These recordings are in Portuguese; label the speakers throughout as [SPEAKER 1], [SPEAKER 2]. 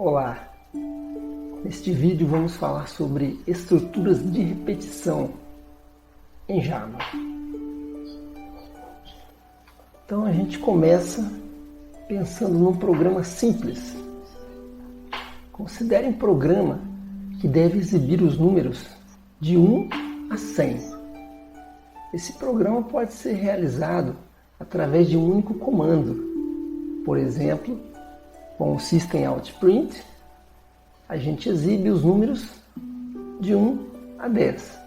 [SPEAKER 1] Olá! Neste vídeo vamos falar sobre estruturas de repetição em Java. Então a gente começa pensando num programa simples. Considere um programa que deve exibir os números de 1 a 100. Esse programa pode ser realizado através de um único comando. Por exemplo, com o System.out.print, a gente exibe os números de 1 a 10.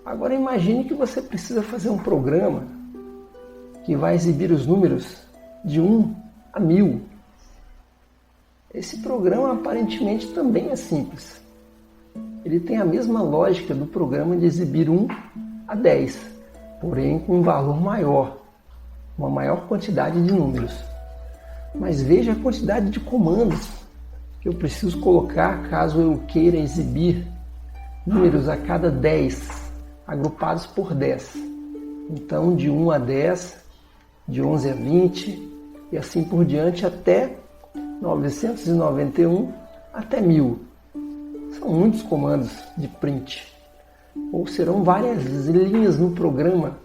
[SPEAKER 1] Agora imagine que você precisa fazer um programa que vai exibir os números de 1 a 1000. Esse programa aparentemente também é simples. Ele tem a mesma lógica do programa de exibir 1 a 10, porém com um valor maior, uma maior quantidade de números. Mas veja a quantidade de comandos que eu preciso colocar caso eu queira exibir números a cada 10, agrupados por 10. Então, de 1 a 10, de 11 a 20 e assim por diante até 991 até 1000. São muitos comandos de print. Ou serão várias linhas no programa,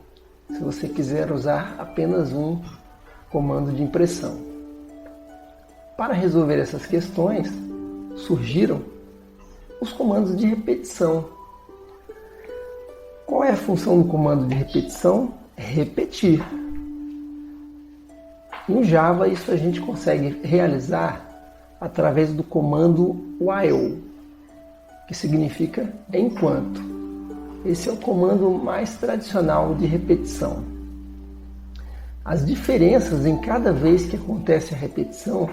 [SPEAKER 1] se você quiser usar apenas um comando de impressão. Para resolver essas questões, surgiram os comandos de repetição. Qual é a função do comando de repetição? Repetir. Em Java, isso a gente consegue realizar através do comando while, que significa enquanto. Esse é o comando mais tradicional de repetição. As diferenças em cada vez que acontece a repetição,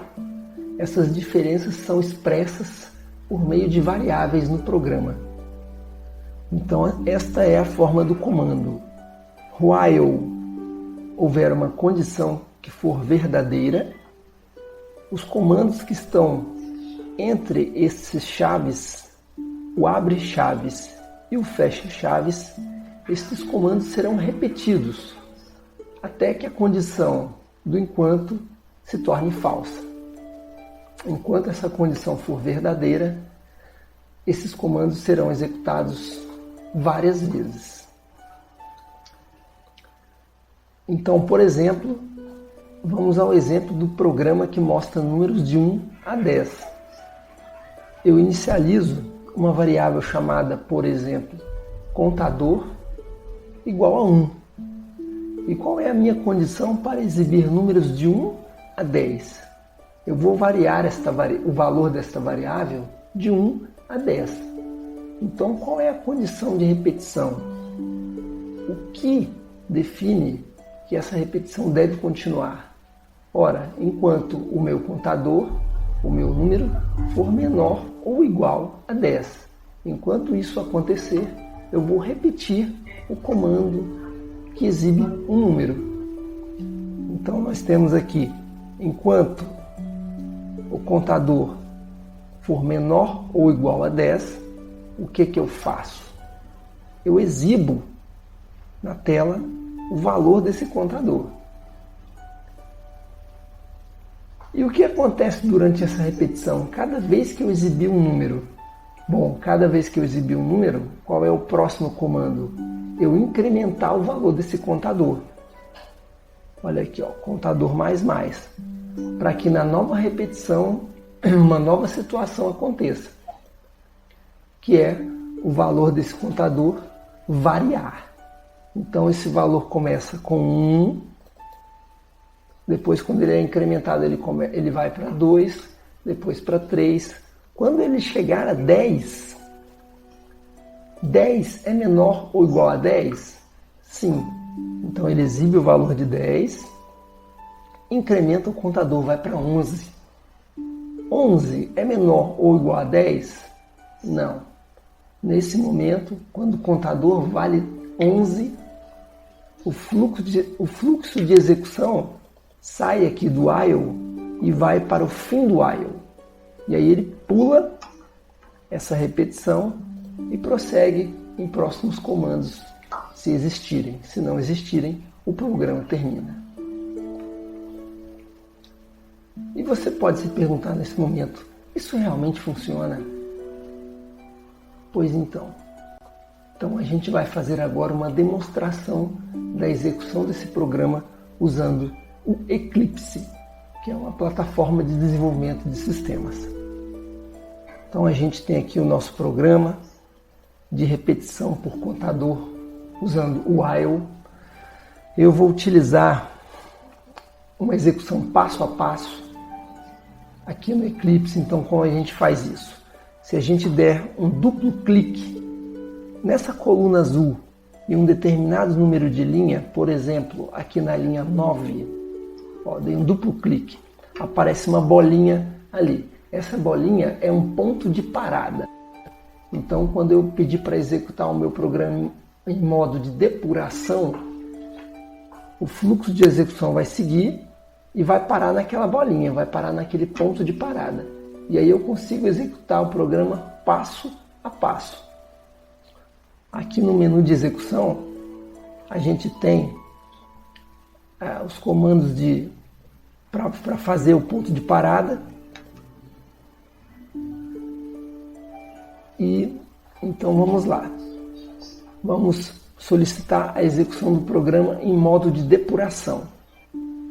[SPEAKER 1] essas diferenças são expressas por meio de variáveis no programa. Então, esta é a forma do comando. While houver uma condição que for verdadeira, os comandos que estão entre esses chaves, o abre chaves e o fecha chaves, estes comandos serão repetidos até que a condição do enquanto se torne falsa. Enquanto essa condição for verdadeira, esses comandos serão executados várias vezes. Então, por exemplo, vamos ao exemplo do programa que mostra números de 1 a 10. Eu inicializo uma variável chamada, por exemplo, contador igual a 1. E qual é a minha condição para exibir números de 1 a 10? Eu vou variar o valor desta variável de 1 a 10. Então, qual é a condição de repetição? O que define que essa repetição deve continuar? Ora, enquanto o meu contador, o meu número, for menor ou igual a 10. Enquanto isso acontecer, eu vou repetir o comando que exibe um número. Então, nós temos aqui, enquanto o contador for menor ou igual a 10, o que eu faço? Eu exibo na tela o valor desse contador. E o que acontece durante essa repetição? Cada vez que eu exibir um número, cada vez que eu exibir um número, qual é o próximo comando? Eu incrementar o valor desse contador. Olha aqui, contador mais, para que na nova repetição uma nova situação aconteça, que é o valor desse contador variar. Então esse valor começa com 1, depois quando ele é incrementado ele vai para 2, depois para 3. Quando ele chegar a 10, 10 é menor ou igual a 10? Sim. Então ele exibe o valor de 10, incrementa o contador, vai para 11. 11 é menor ou igual a 10? Não. Nesse momento, quando o contador vale 11, o fluxo de execução sai aqui do while e vai para o fim do while. E aí ele pula essa repetição e prossegue em próximos comandos, se existirem. Se não existirem, o programa termina. E você pode se perguntar nesse momento, isso realmente funciona? Pois então. Então a gente vai fazer agora uma demonstração da execução desse programa usando o Eclipse, que é uma plataforma de desenvolvimento de sistemas. Então a gente tem aqui o nosso programa de repetição por contador usando o while. Eu vou utilizar uma execução passo a passo aqui no Eclipse. Então, como a gente faz isso? Se a gente der um duplo clique nessa coluna azul e um determinado número de linha, por exemplo, aqui na linha 9, dei um duplo clique, aparece uma bolinha ali. Essa bolinha é um ponto de parada. Então, quando eu pedir para executar o meu programa em modo de depuração, o fluxo de execução vai seguir e vai parar naquela bolinha, vai parar naquele ponto de parada. E aí eu consigo executar o programa passo a passo. Aqui no menu de execução, a gente tem os comandos para fazer o ponto de parada. E então vamos lá. Vamos solicitar a execução do programa em modo de depuração.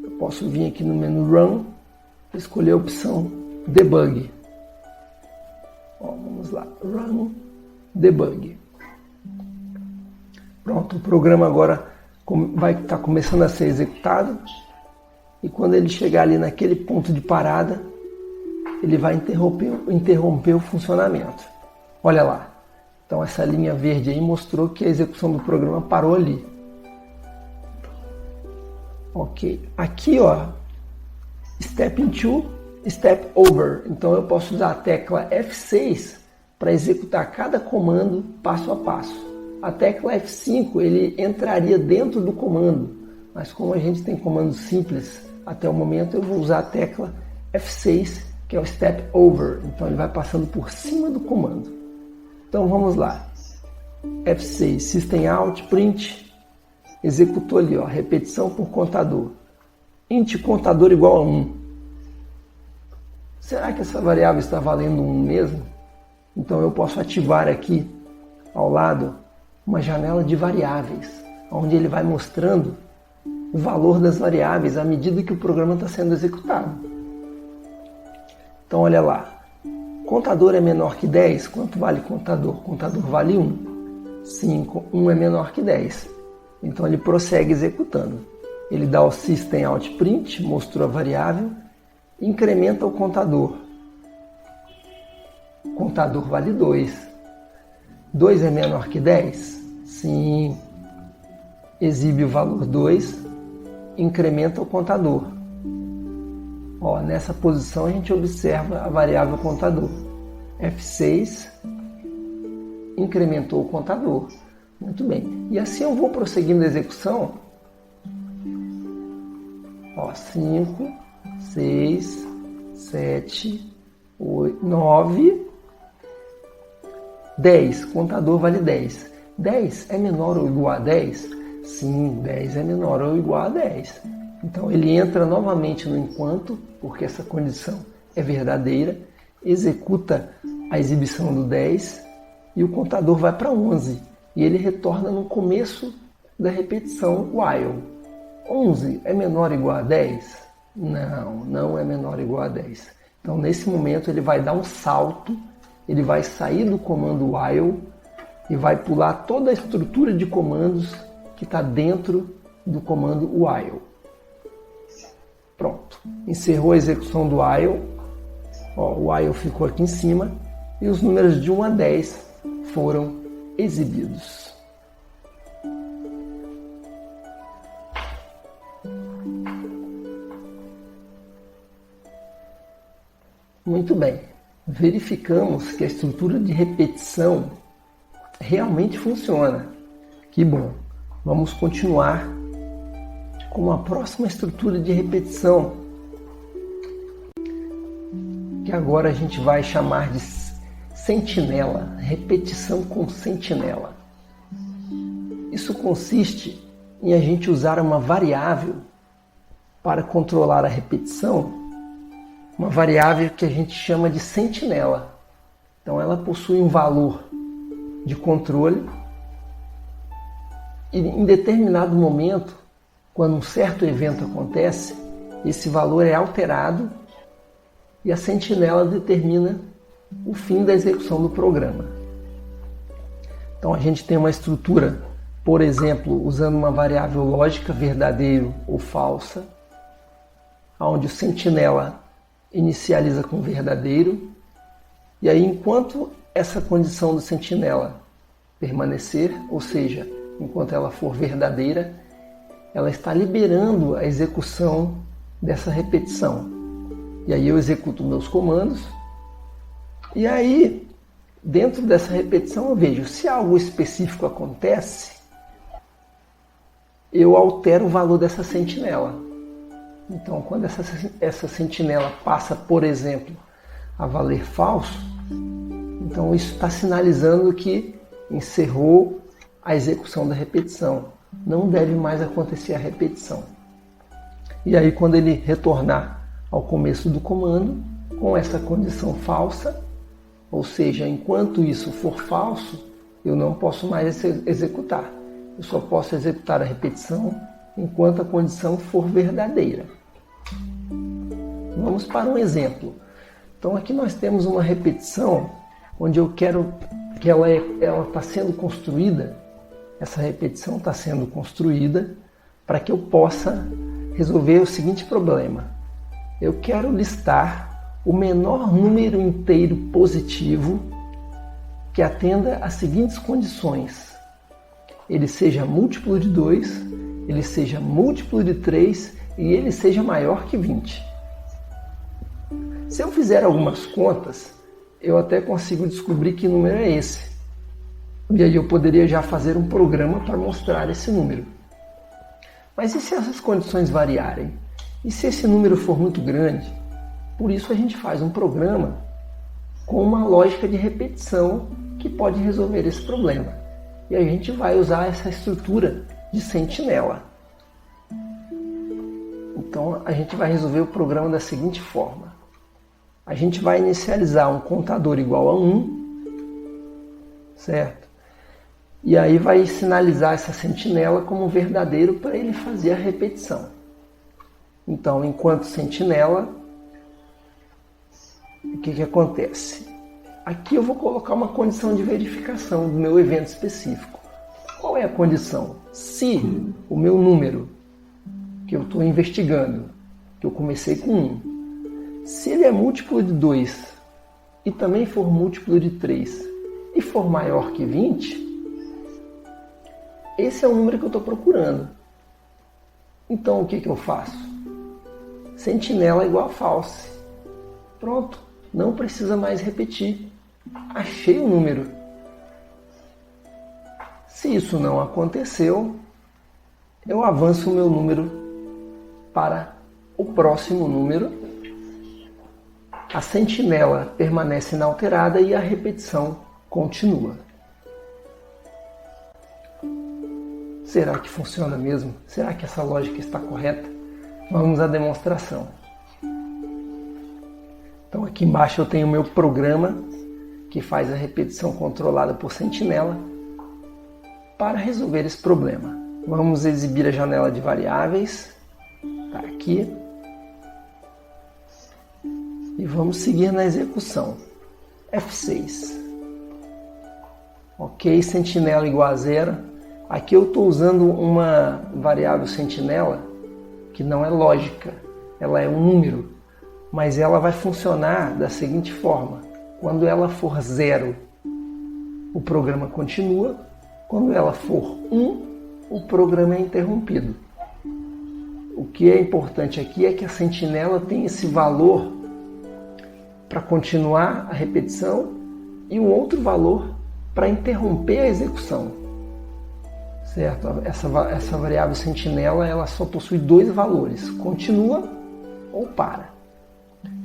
[SPEAKER 1] Eu posso vir aqui no menu Run e escolher a opção Debug. Vamos lá, Run, Debug. Pronto, o programa agora vai estar começando a ser executado e quando ele chegar ali naquele ponto de parada, ele vai interromper o funcionamento. Olha lá. Então essa linha verde aí mostrou que a execução do programa parou ali. Ok. Aqui, Step into, Step over. Então eu posso usar a tecla F6 para executar cada comando passo a passo. A tecla F5 ele entraria dentro do comando, mas como a gente tem comandos simples até o momento, eu vou usar a tecla F6, que é o Step over. Então ele vai passando por cima do comando. Então vamos lá, F6, System Out, Print, executou ali, repetição por contador, int contador igual a 1. Será que essa variável está valendo 1 mesmo? Então eu posso ativar aqui ao lado uma janela de variáveis, onde ele vai mostrando o valor das variáveis à medida que o programa está sendo executado. Então olha lá. Contador é menor que 10, quanto vale contador? Contador vale 1. 5, 1 é menor que 10. Então ele prossegue executando. Ele dá o System Out Print, mostrou a variável, incrementa o contador. Contador vale 2. 2 é menor que 10? Sim. Exibe o valor 2, incrementa o contador. Nessa posição a gente observa a variável contador. F6 incrementou o contador. Muito bem. E assim eu vou prosseguindo a execução. 5, 6, 7, 8, 9, 10. Contador vale 10. 10 é menor ou igual a 10? Sim, 10 é menor ou igual a 10. Então ele entra novamente no enquanto, porque essa condição é verdadeira, executa a exibição do 10 e o contador vai para 11. E ele retorna no começo da repetição while. 11 é menor ou igual a 10? Não, não é menor ou igual a 10. Então nesse momento ele vai dar um salto, ele vai sair do comando while e vai pular toda a estrutura de comandos que está dentro do comando while. Pronto, encerrou a execução do while. O while ficou aqui em cima e os números de 1 a 10 foram exibidos. Muito bem, verificamos que a estrutura de repetição realmente funciona. Que bom! Vamos continuar com a próxima estrutura de repetição, que agora a gente vai chamar de sentinela, repetição com sentinela. Isso consiste em a gente usar uma variável para controlar a repetição uma variável que a gente chama de sentinela. Então ela possui um valor de controle e em determinado momento, quando um certo evento acontece, esse valor é alterado e a sentinela determina o fim da execução do programa. Então a gente tem uma estrutura, por exemplo, usando uma variável lógica verdadeiro ou falsa, onde o sentinela inicializa com verdadeiro, e aí enquanto essa condição do sentinela permanecer, ou seja, enquanto ela for verdadeira, ela está liberando a execução dessa repetição. E aí eu executo meus comandos, e aí dentro dessa repetição eu vejo se algo específico acontece, eu altero o valor dessa sentinela. Então, quando essa sentinela passa, por exemplo, a valer falso, então isso está sinalizando que encerrou a execução da repetição. Não deve mais acontecer a repetição. E aí, quando ele retornar ao começo do comando, com essa condição falsa, ou seja, enquanto isso for falso, eu não posso mais executar. Eu só posso executar a repetição enquanto a condição for verdadeira. Vamos para um exemplo. Então aqui nós temos uma repetição onde eu quero que ela está sendo construída, essa repetição está sendo construída para que eu possa resolver o seguinte problema. Eu quero listar o menor número inteiro positivo que atenda às seguintes condições. Ele seja múltiplo de 2, ele seja múltiplo de 3 e ele seja maior que 20. Se eu fizer algumas contas, eu até consigo descobrir que número é esse. E aí eu poderia já fazer um programa para mostrar esse número. Mas e se essas condições variarem? E se esse número for muito grande? Por isso a gente faz um programa com uma lógica de repetição que pode resolver esse problema. E a gente vai usar essa estrutura de sentinela. Então a gente vai resolver o programa da seguinte forma. A gente vai inicializar um contador igual a 1, certo? E aí vai sinalizar essa sentinela como verdadeiro para ele fazer a repetição. Então, enquanto sentinela, o que acontece? Aqui eu vou colocar uma condição de verificação do meu evento específico. Qual é a condição? Se o meu número que eu estou investigando, que eu comecei com 1, se ele é múltiplo de 2 e também for múltiplo de 3 e for maior que 20, esse é o número que eu estou procurando. Então o que eu faço? Sentinela igual a false. Pronto, não precisa mais repetir. Achei o número. Se isso não aconteceu, eu avanço o meu número para o próximo número. A sentinela permanece inalterada e a repetição continua. Será que funciona mesmo? Será que essa lógica está correta? Vamos à demonstração. Então aqui embaixo eu tenho o meu programa que faz a repetição controlada por sentinela para resolver esse problema. Vamos exibir a janela de variáveis. Está aqui. E vamos seguir na execução. F6. Ok, sentinela igual a 0. Aqui eu estou usando uma variável sentinela que não é lógica, ela é um número, mas ela vai funcionar da seguinte forma. Quando ela for 0, o programa continua. Quando ela for 1, o programa é interrompido. O que é importante aqui é que a sentinela tem esse valor para continuar a repetição e um outro valor para interromper a execução. Certo? Essa variável sentinela ela só possui 2 valores, continua ou para.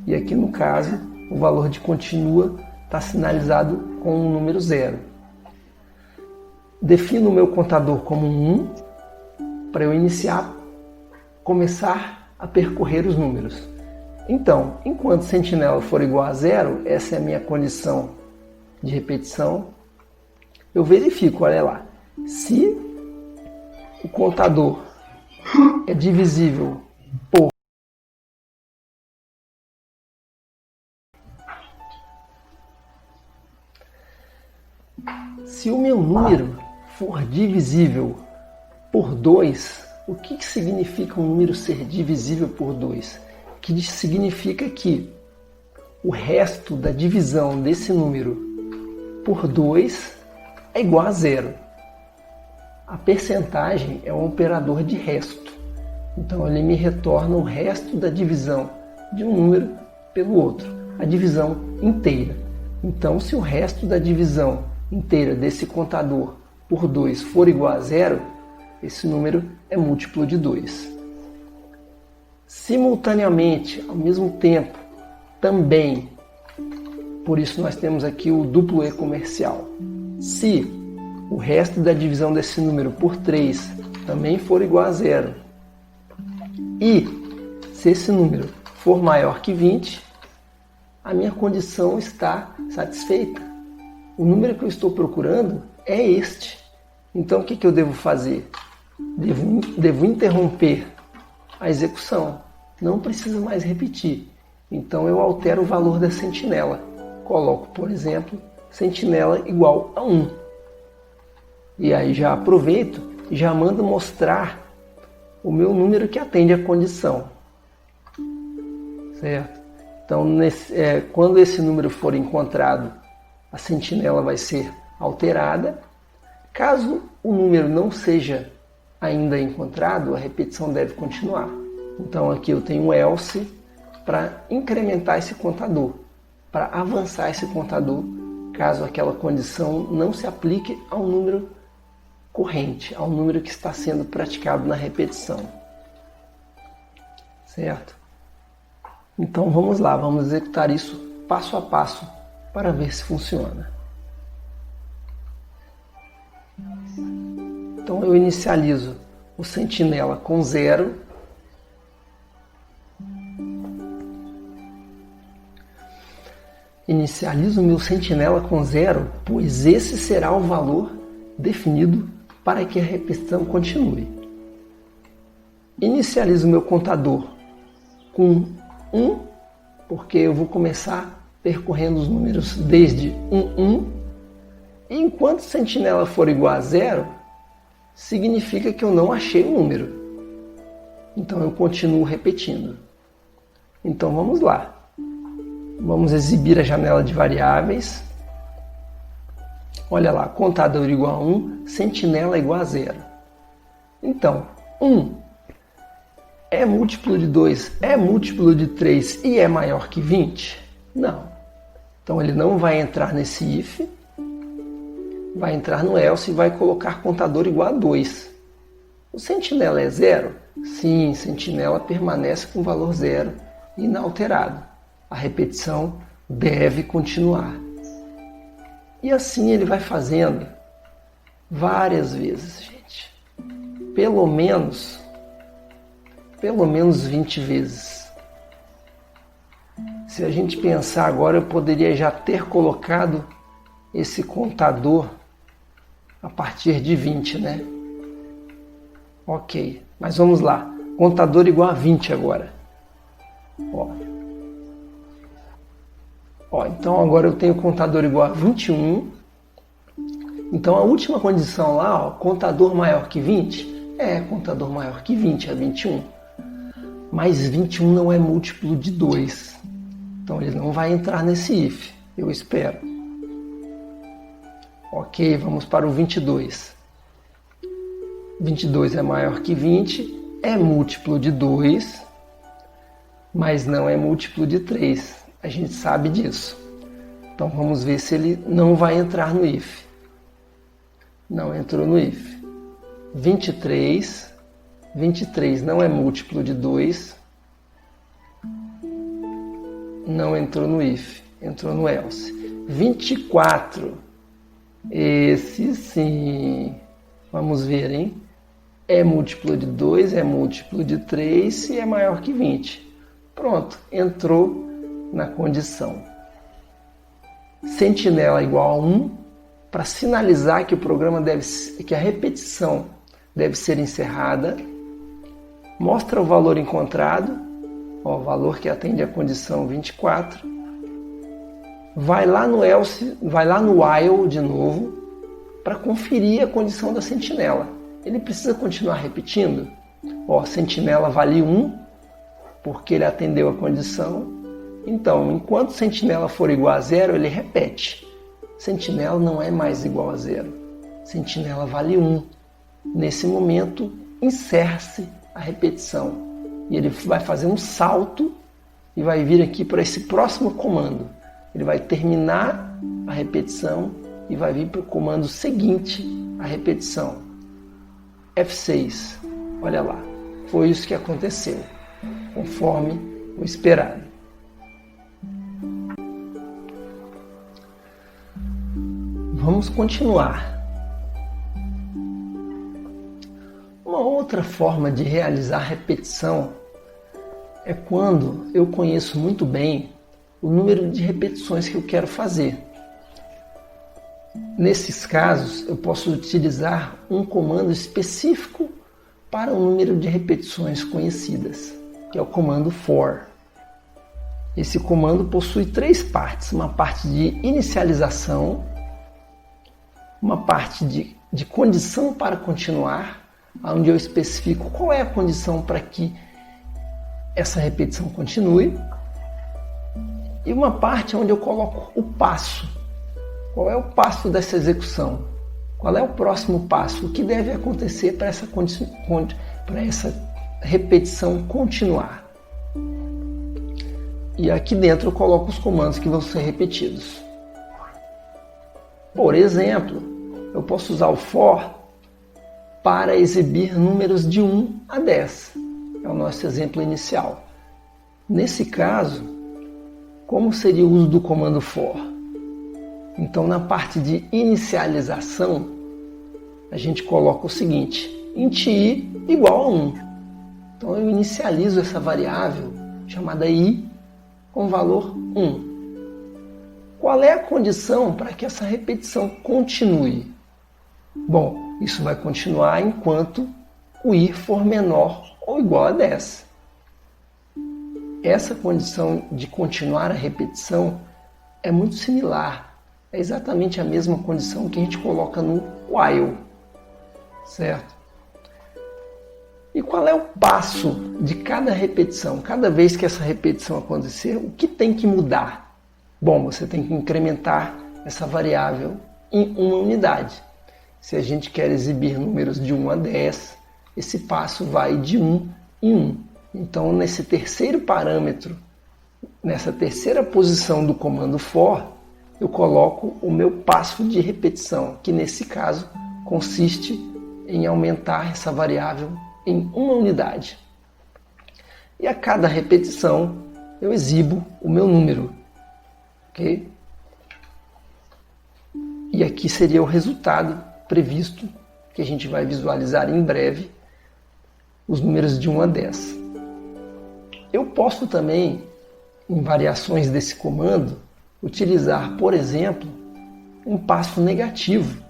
[SPEAKER 1] E aqui no caso, o valor de continua está sinalizado com o número 0. Defino o meu contador como 1 para eu começar a percorrer os números. Então, enquanto sentinela for igual a 0, essa é a minha condição de repetição, eu verifico, olha lá, se o contador é divisível por se o meu número for divisível por 2, o que significa um número ser divisível por 2? Que significa que o resto da divisão desse número por 2 é igual a 0. A percentagem é um operador de resto. Então ele me retorna o resto da divisão de um número pelo outro, a divisão inteira. Então se o resto da divisão inteira desse contador por 2 for igual a 0, esse número é múltiplo de 2. Simultaneamente, ao mesmo tempo, também, por isso nós temos aqui o duplo E comercial. Se o resto da divisão desse número por 3 também for igual a 0, e se esse número for maior que 20, a minha condição está satisfeita. O número que eu estou procurando é este. Então o que eu devo fazer? Devo interromper a execução. Não preciso mais repetir. Então eu altero o valor da sentinela. Coloco, por exemplo, sentinela igual a 1. E aí já aproveito e já mando mostrar o meu número que atende à condição. Certo? Então quando esse número for encontrado, a sentinela vai ser alterada. Caso o número não seja ainda encontrado, a repetição deve continuar. Então aqui eu tenho um else para incrementar esse contador, para avançar esse contador, caso aquela condição não se aplique ao número corrente, ao número que está sendo praticado na repetição. Certo? Então vamos lá, vamos executar isso passo a passo para ver se funciona. Então eu inicializo o sentinela com 0. Inicializo o meu sentinela com 0, pois esse será o valor definido para que a repetição continue. Inicializo o meu contador com 1, porque eu vou começar percorrendo os números desde 1. E enquanto sentinela for igual a 0, significa que eu não achei o número. Então eu continuo repetindo. Então vamos lá. Vamos exibir a janela de variáveis. Olha lá, contador igual a 1, sentinela igual a 0. Então, 1 é múltiplo de 2, é múltiplo de 3 e é maior que 20? Não. Então ele não vai entrar nesse if, vai entrar no else e vai colocar contador igual a 2. O sentinela é 0? Sim, sentinela permanece com valor 0, inalterado. A repetição deve continuar. E assim ele vai fazendo várias vezes, gente. Pelo menos 20 vezes. Se a gente pensar agora, eu poderia já ter colocado esse contador a partir de 20, né? Ok, mas vamos lá. Contador igual a 20 agora. Então agora eu tenho contador igual a 21. Então a última condição lá, contador maior que 20, contador maior que 20, é 21. Mas 21 não é múltiplo de 2. Então ele não vai entrar nesse if, eu espero. Ok, vamos para o 22. 22 é maior que 20, é múltiplo de 2, mas não é múltiplo de 3. A gente sabe disso. Então vamos ver se ele não vai entrar no if. Não entrou no if. 23 não é múltiplo de 2. Não entrou no if, entrou no else. 24, esse sim. Vamos ver, hein? É múltiplo de 2, é múltiplo de 3 e é maior que 20. Pronto, entrou na condição. Sentinela igual a 1, para sinalizar que que a repetição deve ser encerrada. Mostra o valor encontrado, o valor que atende à condição 24. Vai lá no else, vai lá no while de novo, para conferir a condição da sentinela. Ele precisa continuar repetindo. Sentinela vale 1, porque ele atendeu a condição. Então, enquanto sentinela for igual a 0, ele repete. Sentinela não é mais igual a 0. Sentinela vale 1. Nesse momento, encerra-se a repetição. E ele vai fazer um salto e vai vir aqui para esse próximo comando. Ele vai terminar a repetição e vai vir para o comando seguinte, a repetição. F6. Olha lá. Foi isso que aconteceu, conforme o esperado. Vamos continuar. Uma outra forma de realizar repetição é quando eu conheço muito bem o número de repetições que eu quero fazer. Nesses casos, eu posso utilizar um comando específico para o número de repetições conhecidas, que é o comando for. Esse comando possui 3 partes: uma parte de inicialização, uma parte de condição para continuar, onde eu especifico qual é a condição para que essa repetição continue, e uma parte onde eu coloco o passo. Qual é o passo dessa execução? Qual é o próximo passo? O que deve acontecer para essa repetição continuar? E aqui dentro eu coloco os comandos que vão ser repetidos. Por exemplo, eu posso usar o for para exibir números de 1 a 10. É o nosso exemplo inicial. Nesse caso, como seria o uso do comando for? Então, na parte de inicialização, a gente coloca o seguinte: int i igual a 1. Então, eu inicializo essa variável chamada i com valor 1. Qual é a condição para que essa repetição continue? Bom, isso vai continuar enquanto o i for menor ou igual a 10. Essa condição de continuar a repetição é muito similar. É exatamente a mesma condição que a gente coloca no while, certo? E qual é o passo de cada repetição? Cada vez que essa repetição acontecer, o que tem que mudar? Bom, você tem que incrementar essa variável em uma unidade. Se a gente quer exibir números de 1 a 10, esse passo vai de 1 em 1. Então, nesse terceiro parâmetro, nessa terceira posição do comando for, eu coloco o meu passo de repetição, que nesse caso consiste em aumentar essa variável em uma unidade. E a cada repetição eu exibo o meu número. Ok? E aqui seria o resultado previsto, que a gente vai visualizar em breve, os números de 1 a 10. Eu posso também, em variações desse comando, utilizar, por exemplo, um passo negativo.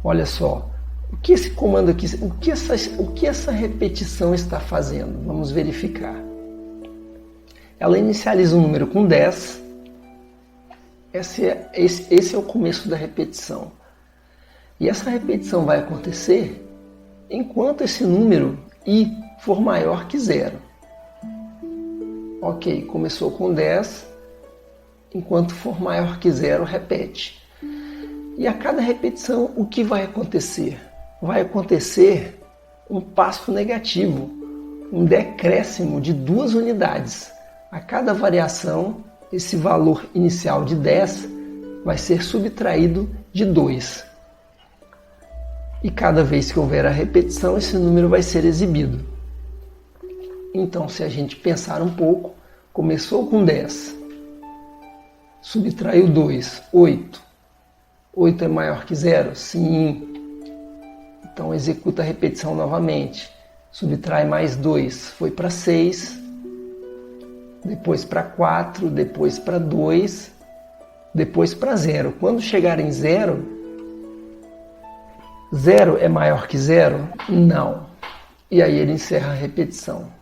[SPEAKER 1] Olha só, o que esse comando aqui, o que essa repetição está fazendo? Vamos verificar. Ela inicializa o número com 10. Esse é o começo da repetição. E essa repetição vai acontecer enquanto esse número i for maior que 0. Ok, começou com 10. Enquanto for maior que 0, repete. E a cada repetição, o que vai acontecer? Vai acontecer um passo negativo, um decréscimo de 2 unidades. A cada variação, esse valor inicial de 10 vai ser subtraído de 2. E cada vez que houver a repetição, esse número vai ser exibido. Então, se a gente pensar um pouco, começou com 10. Subtraiu 2, 8. 8 é maior que 0? Sim. Então executa a repetição novamente. Subtrai mais 2, foi para 6. depois para 4, depois para 2, depois para 0. Quando chegar em 0, 0 é maior que 0? Não. E aí ele encerra a repetição.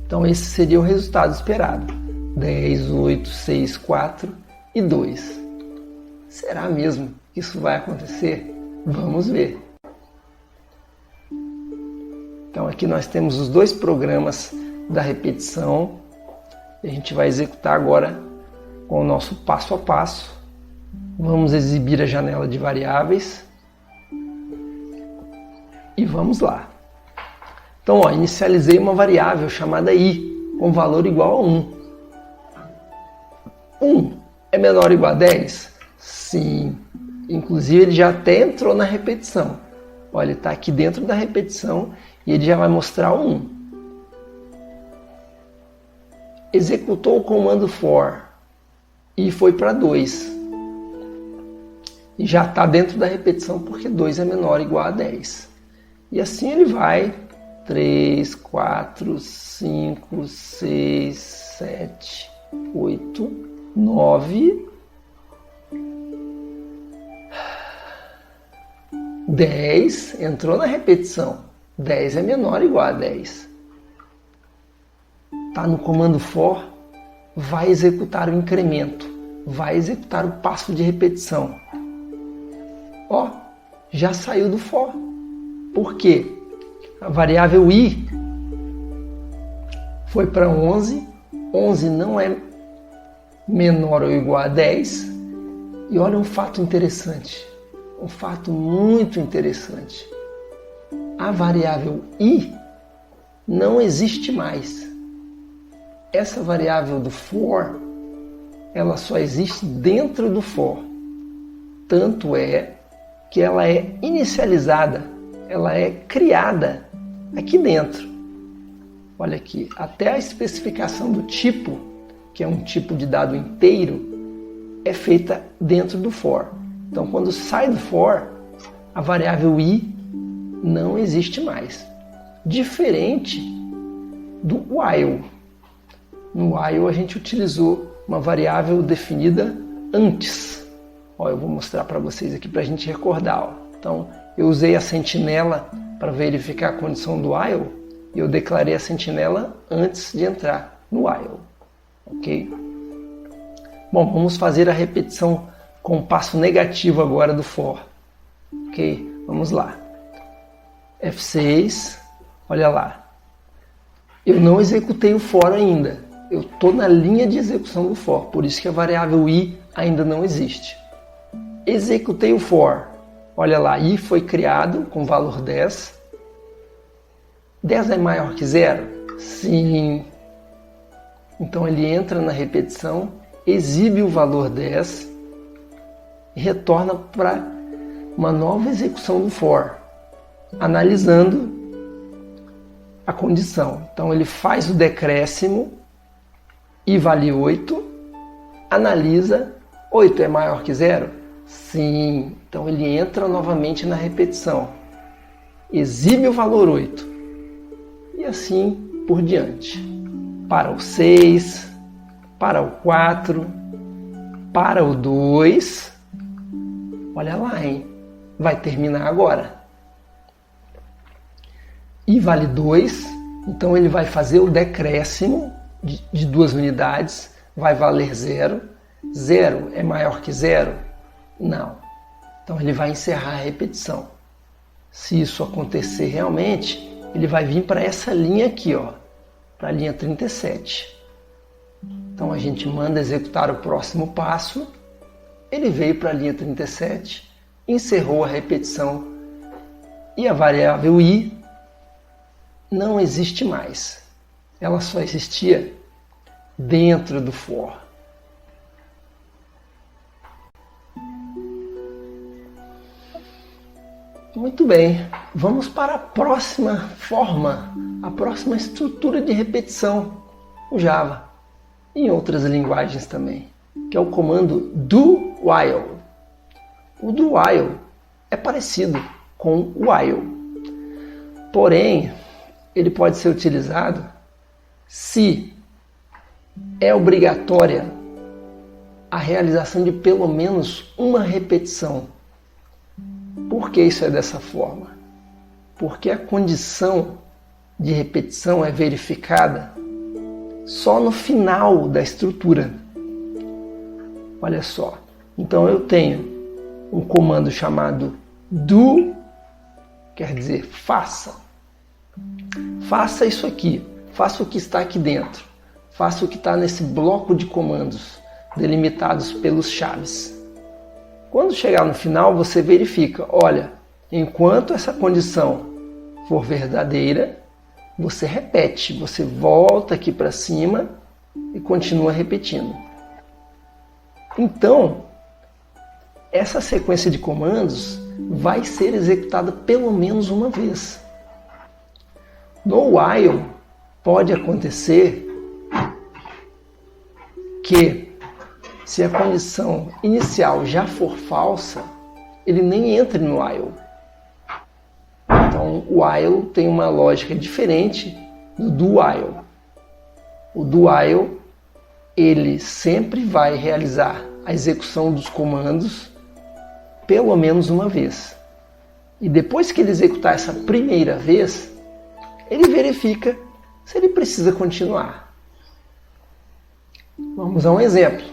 [SPEAKER 1] Então esse seria o resultado esperado. 10, 8, 6, 4 e 2. Será mesmo que isso vai acontecer? Vamos ver. Então aqui nós temos os dois programas da repetição. A gente vai executar agora com o nosso passo a passo. Vamos exibir a janela de variáveis. E vamos lá. Então, inicializei uma variável chamada i, com valor igual a 1. 1 é menor ou igual a 10? Sim. Inclusive, ele já até entrou na repetição. Olha, ele está aqui dentro da repetição e ele já vai mostrar o 1. Executou o comando for e foi para 2. E já está dentro da repetição porque 2 é menor ou igual a 10. E assim ele vai. 3, 4, 5, 6, 7, 8, 9, 10. Entrou na repetição. 10 é menor ou igual a 10. Está no comando for, vai executar o incremento. Vai executar o passo de repetição. Ó, já saiu do for. Por quê? A variável i foi para 11. 11 não é menor ou igual a 10. E olha um fato interessante. Um fato muito interessante. A variável i não existe mais. Essa variável do for, ela só existe dentro do for. Tanto é que ela é inicializada, ela é criada aqui dentro. Olha aqui, até a especificação do tipo, que é um tipo de dado inteiro, é feita dentro do for. Então, quando sai do for, a variável i não existe mais. Diferente do while. No while, a gente utilizou uma variável definida antes. Ó, eu vou mostrar para vocês aqui para a gente recordar. Ó. Então, eu usei a sentinela para verificar a condição do while e eu declarei a sentinela antes de entrar no while. Ok? Bom, vamos fazer a repetição com o passo negativo agora do for. Ok? Vamos lá. F6, olha lá. Eu não executei o for ainda. Eu estou na linha de execução do for, por isso que a variável i ainda não existe. Executei o for. Olha lá, i foi criado com valor 10. 10 é maior que 0? Sim. Então ele entra na repetição, exibe o valor 10 e retorna para uma nova execução do for, analisando a condição. Então ele faz o decréscimo, i vale 8, analisa, 8 é maior que 0? Sim. Então ele entra novamente na repetição, exibe o valor 8 e assim por diante. Para o 6, para o 4, para o 2. Olha lá, hein? Vai terminar agora. I vale 2, então ele vai fazer o decréscimo de 2 unidades, vai valer 0. 0 é maior que 0? Não. Então ele vai encerrar a repetição. Se isso acontecer realmente, ele vai vir para essa linha aqui, ó, para a linha 37. Então a gente manda executar o próximo passo. Ele veio para a linha 37, encerrou a repetição e a variável i não existe mais. Ela só existia dentro do for. Muito bem, vamos para a próxima forma, a próxima estrutura de repetição no Java e em outras linguagens também, que é o comando do while. O do while é parecido com o while, porém ele pode ser utilizado se é obrigatória a realização de pelo menos uma repetição. Por que isso é dessa forma? Porque a condição de repetição é verificada só no final da estrutura. Olha só. Então eu tenho um comando chamado do, quer dizer, faça. Faça isso aqui. Faça o que está aqui dentro. Faça o que está nesse bloco de comandos delimitados pelos chaves. Quando chegar no final, você verifica, olha, enquanto essa condição for verdadeira, você repete, você volta aqui para cima e continua repetindo. Então, essa sequência de comandos vai ser executada pelo menos uma vez. No while, pode acontecer que, se a condição inicial já for falsa, ele nem entre no while. Então, o while tem uma lógica diferente do while. O do while, ele sempre vai realizar a execução dos comandos pelo menos uma vez. E depois que ele executar essa primeira vez, ele verifica se ele precisa continuar. Vamos a um exemplo.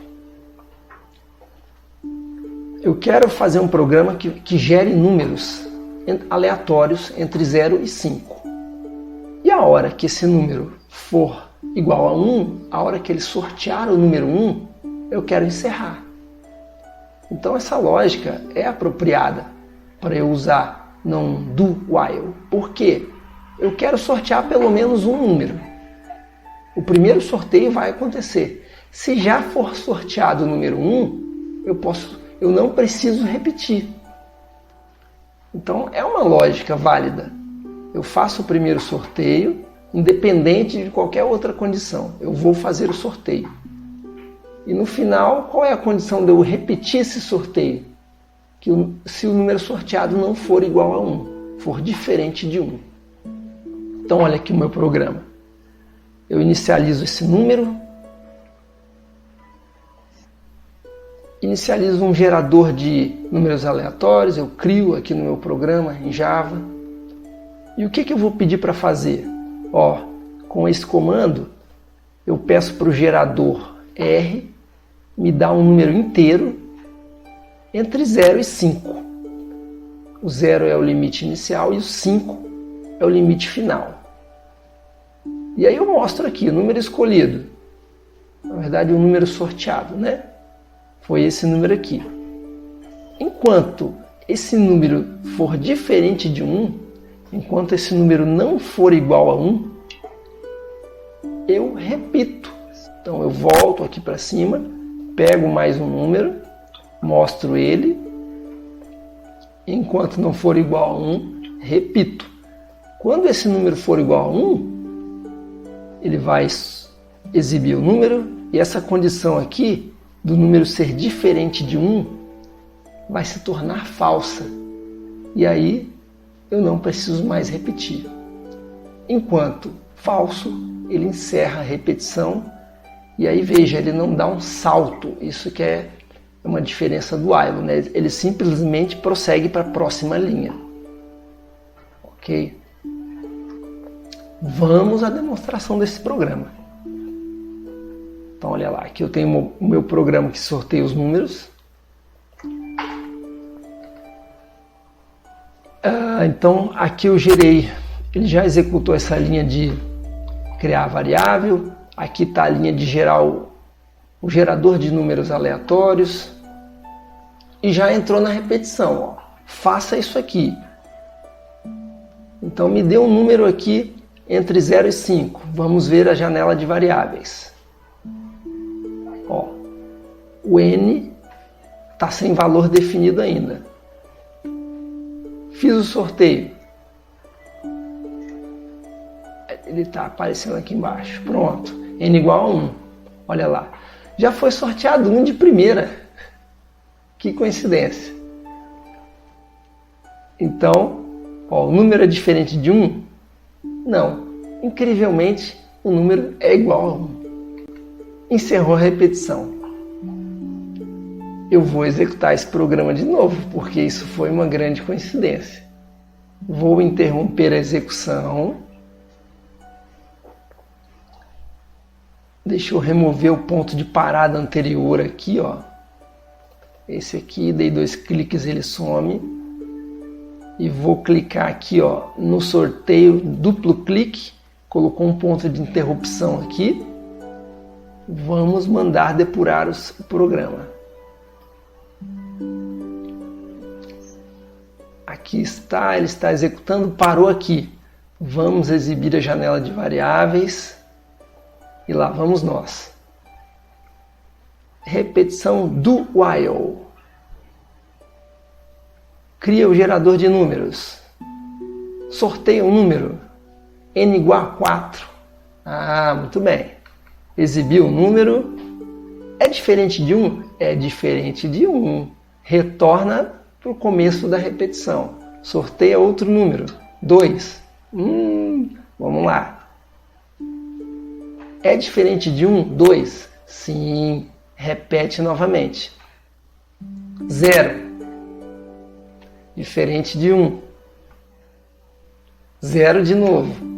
[SPEAKER 1] Eu quero fazer um programa que gere números aleatórios entre 0 e 5. E a hora que esse número for igual a 1, a hora que ele sortear o número 1, eu quero encerrar. Então essa lógica é apropriada para eu usar num do while. Por quê? Eu quero sortear pelo menos um número. O primeiro sorteio vai acontecer. Se já for sorteado o número 1, eu não preciso repetir. Então é uma lógica válida. Eu faço o primeiro sorteio, independente de qualquer outra condição. Eu vou fazer o sorteio. E no final, qual é a condição de eu repetir esse sorteio? Se o número sorteado não for igual a 1, for diferente de 1. Então olha aqui o meu programa. Eu inicializo esse número, inicializo um gerador de números aleatórios, eu crio aqui no meu programa em Java. E o que eu vou pedir para fazer? Com esse comando, eu peço para o gerador R me dar um número inteiro entre 0 e 5. O 0 é o limite inicial e o 5 é o limite final. E aí eu mostro aqui o número escolhido. Na verdade, o número sorteado, né? Foi esse número aqui. Enquanto esse número for diferente de 1, enquanto esse número não for igual a 1, eu repito. Então eu volto aqui para cima, pego mais um número, mostro ele. Enquanto não for igual a 1, repito. Quando esse número for igual a 1, ele vai exibir o número e essa condição aqui do número ser diferente de 1 vai se tornar falsa. E aí eu não preciso mais repetir. Enquanto falso, ele encerra a repetição e aí veja, ele não dá um salto. Isso que é uma diferença do while, né? Ele simplesmente prossegue para a próxima linha. Ok? Vamos à demonstração desse programa. Então olha lá, aqui eu tenho o meu programa que sorteia os números. Então aqui eu gerei, ele já executou essa linha de criar variável. Aqui está a linha de gerar o gerador de números aleatórios. E já entrou na repetição. Faça isso aqui. Então me deu um número aqui entre 0 e 5. Vamos ver a janela de variáveis. O n está sem valor definido ainda. Fiz o sorteio. Ele está aparecendo aqui embaixo. Pronto. N igual a 1. Olha lá. Já foi sorteado 1 de primeira. Que coincidência. Então, o número é diferente de 1? Não. Incrivelmente, o número é igual a 1. Encerrou a repetição. Eu vou executar esse programa de novo, porque isso foi uma grande coincidência. Vou interromper a execução. Deixa eu remover o ponto de parada anterior aqui, ó. Esse aqui, dei 2 cliques, ele some. E vou clicar aqui, ó, no sorteio, duplo clique. Colocou um ponto de interrupção aqui. Vamos mandar depurar o programa. Aqui está, ele está executando, parou aqui. Vamos exibir a janela de variáveis. E lá vamos nós. Repetição do while. Cria o gerador de números. Sorteia um número. N igual a 4. Ah, muito bem. Exibiu o número. É diferente de 1? É diferente de 1. Retorna para o começo da repetição. Sorteia outro número. 2. Vamos lá. É diferente de 1? 2. Sim. Repete novamente. 0. Diferente de 1. 0 de novo.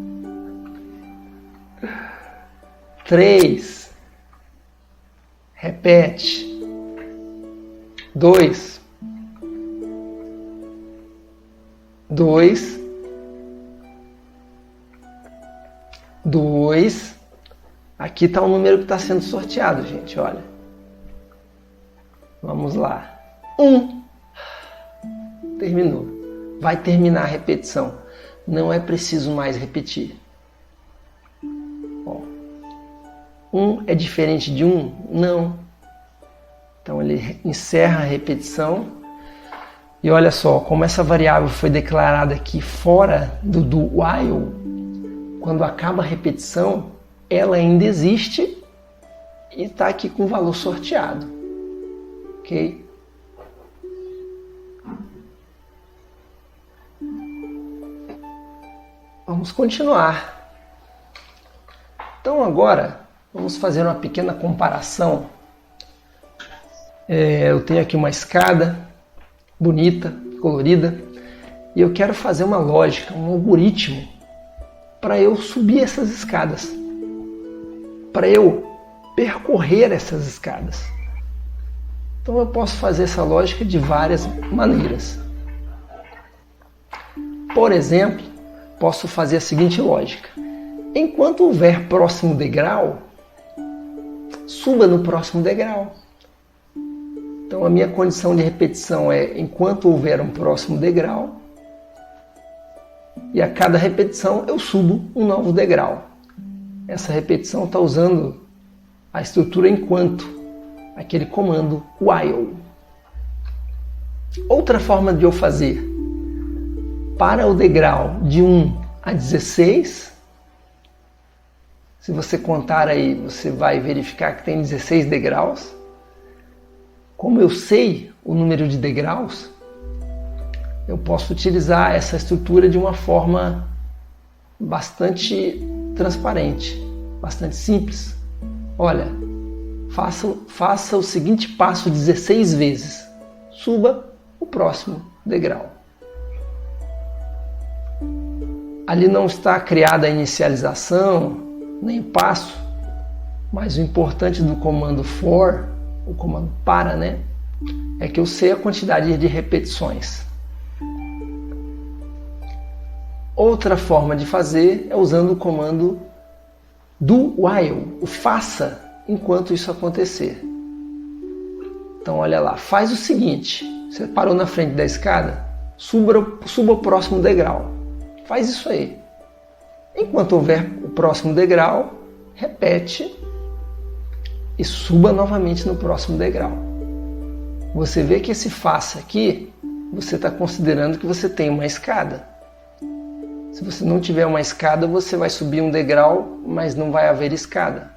[SPEAKER 1] 3. Repete. 2. 2. 2. Aqui está o número que está sendo sorteado, gente, olha. Vamos lá. 1. Terminou. Vai terminar a repetição. Não é preciso mais repetir. Ó. 1 é diferente de 1? Não. Então ele encerra a repetição. E olha só, como essa variável foi declarada aqui fora do while, quando acaba a repetição, ela ainda existe e está aqui com o valor sorteado. Ok? Vamos continuar. Então agora vamos fazer uma pequena comparação. Eu tenho aqui uma escada bonita, colorida, e eu quero fazer uma lógica, um algoritmo para eu subir essas escadas, para eu percorrer essas escadas. Então eu posso fazer essa lógica de várias maneiras. Por exemplo, posso fazer a seguinte lógica. Enquanto houver próximo degrau, suba no próximo degrau. Então a minha condição de repetição é enquanto houver um próximo degrau, e a cada repetição eu subo um novo degrau. Essa repetição está usando a estrutura enquanto, aquele comando while. Outra forma de eu fazer, para o degrau de 1 a 16, se você contar aí, você vai verificar que tem 16 degraus. Como eu sei o número de degraus, eu posso utilizar essa estrutura de uma forma bastante transparente, bastante simples. Olha, faça o seguinte passo 16 vezes. Suba o próximo degrau. Ali não está criada a inicialização, nem passo, mas o importante do comando for, o comando para, né, é que eu sei a quantidade de repetições. Outra forma de fazer é usando o comando do while, o faça enquanto isso acontecer. Então olha lá, faz o seguinte, você parou na frente da escada, suba o próximo degrau. Faz isso aí. Enquanto houver o próximo degrau, repete e suba novamente no próximo degrau. Você vê que esse faça aqui, você está considerando que você tem uma escada. Se você não tiver uma escada, você vai subir um degrau, mas não vai haver escada.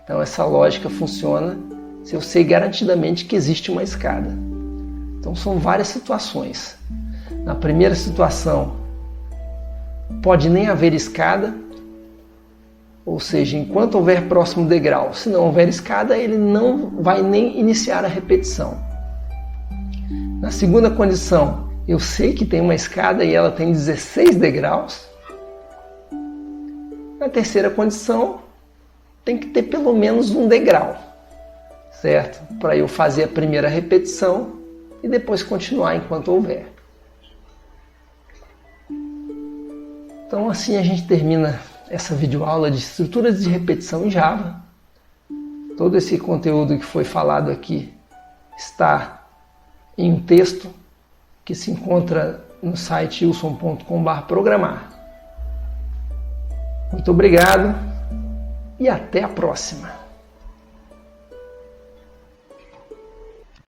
[SPEAKER 1] Então essa lógica funciona se eu sei garantidamente que existe uma escada. Então são várias situações. Na primeira situação, pode nem haver escada, Ou seja, enquanto houver próximo degrau. Se não houver escada, ele não vai nem iniciar a repetição. Na segunda condição, eu sei que tem uma escada e ela tem 16 degraus. Na terceira condição, tem que ter pelo menos um degrau, certo? Para eu fazer a primeira repetição e depois continuar enquanto houver. Então assim a gente termina essa videoaula de estruturas de repetição em Java. Todo esse conteúdo que foi falado aqui está em um texto que se encontra no site wilson.com/programar. Muito obrigado e até a próxima!